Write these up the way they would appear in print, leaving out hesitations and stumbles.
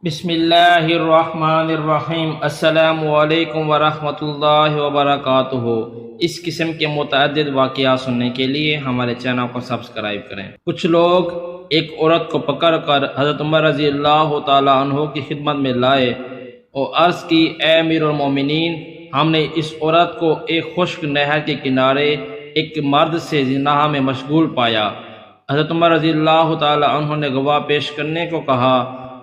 بسم اللہ الرحمن الرحیم۔ السلام علیکم ورحمۃ اللہ وبرکاتہ۔ اس قسم کے متعدد واقعات سننے کے لیے ہمارے چینل کو سبسکرائب کریں۔ کچھ لوگ ایک عورت کو پکڑ کر حضرت عمر رضی اللہ تعالی عنہ کی خدمت میں لائے اور عرض کی، اے امیر المومنین، ہم نے اس عورت کو ایک خشک نہر کے کنارے ایک مرد سے زنا میں مشغول پایا۔ حضرت عمر رضی اللہ تعالی عنہ نے گواہ پیش کرنے کو کہا۔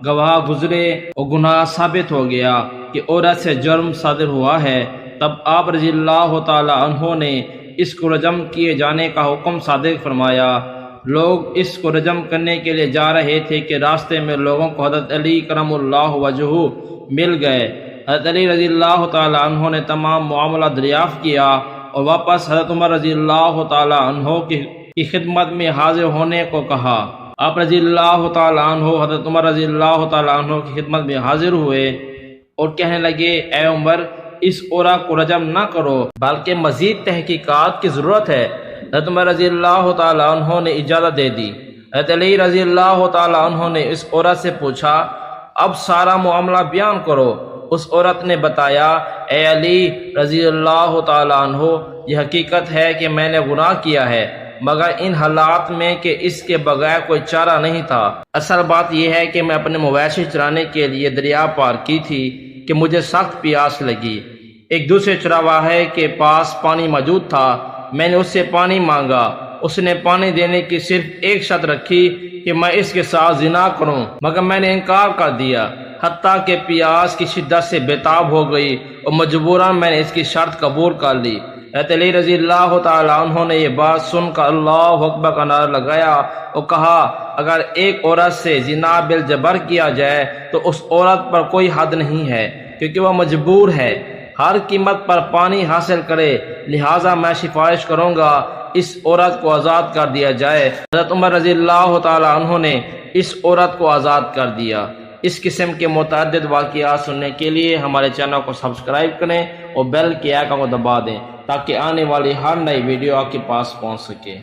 گواہ گزرے اور گناہ ثابت ہو گیا کہ عورت سے جرم صادر ہوا ہے۔ تب آپ رضی اللہ تعالی عنہ نے اس کو رجم کیے جانے کا حکم صادر فرمایا۔ لوگ اس کو رجم کرنے کے لیے جا رہے تھے کہ راستے میں لوگوں کو حضرت علی کرم اللہ وجہہ مل گئے۔ حضرت علی رضی اللہ تعالی عنہ نے تمام معاملہ دریافت کیا اور واپس حضرت عمر رضی اللہ تعالی عنہ کی خدمت میں حاضر ہونے کو کہا۔ آپ رضی اللہ تعالی عنہ حضرت عمر رضی اللہ تعالی عنہ کی خدمت میں حاضر ہوئے اور کہنے لگے، اے عمر، اس عورت کو رجم نہ کرو بلکہ مزید تحقیقات کی ضرورت ہے۔ حضرت عمر رضی اللہ تعالی عنہ نے اجازت دے دی۔ حضرت علی رضی اللہ تعالی عنہ نے اس عورت سے پوچھا، اب سارا معاملہ بیان کرو۔ اس عورت نے بتایا، اے علی رضی اللہ تعالی عنہ، یہ حقیقت ہے کہ میں نے گناہ کیا ہے، مگر ان حالات میں کہ اس کے بغیر کوئی چارہ نہیں تھا۔ اصل بات یہ ہے کہ میں اپنے مویشی چرانے کے لیے دریا پار کی تھی کہ مجھے سخت پیاس لگی۔ ایک دوسرے چراواہے کے پاس پانی موجود تھا، میں نے اس سے پانی مانگا۔ اس نے پانی دینے کی صرف ایک شرط رکھی کہ میں اس کے ساتھ زنا کروں، مگر میں نے انکار کر دیا، حتیٰ کہ پیاس کی شدت سے بےتاب ہو گئی اور مجبوراً میں نے اس کی شرط قبول کر لی۔ حضرت علی رضی اللہ تعالی عنہ نے یہ بات سن کر اللہ اکبر کا نعرہ لگایا اور کہا، اگر ایک عورت سے زنا بالجبر کیا جائے تو اس عورت پر کوئی حد نہیں ہے، کیونکہ وہ مجبور ہے، ہر قیمت پر پانی حاصل کرے، لہٰذا میں سفارش کروں گا اس عورت کو آزاد کر دیا جائے۔ حضرت عمر رضی اللہ تعالی عنہ نے اس عورت کو آزاد کر دیا۔ اس قسم کے متعدد واقعات سننے کے لیے ہمارے چینل کو سبسکرائب کریں اور بیل کے آئیکن کو دبا دیں تاکہ آنے والی ہر نئی ویڈیو آپ کے پاس پہنچ سکے۔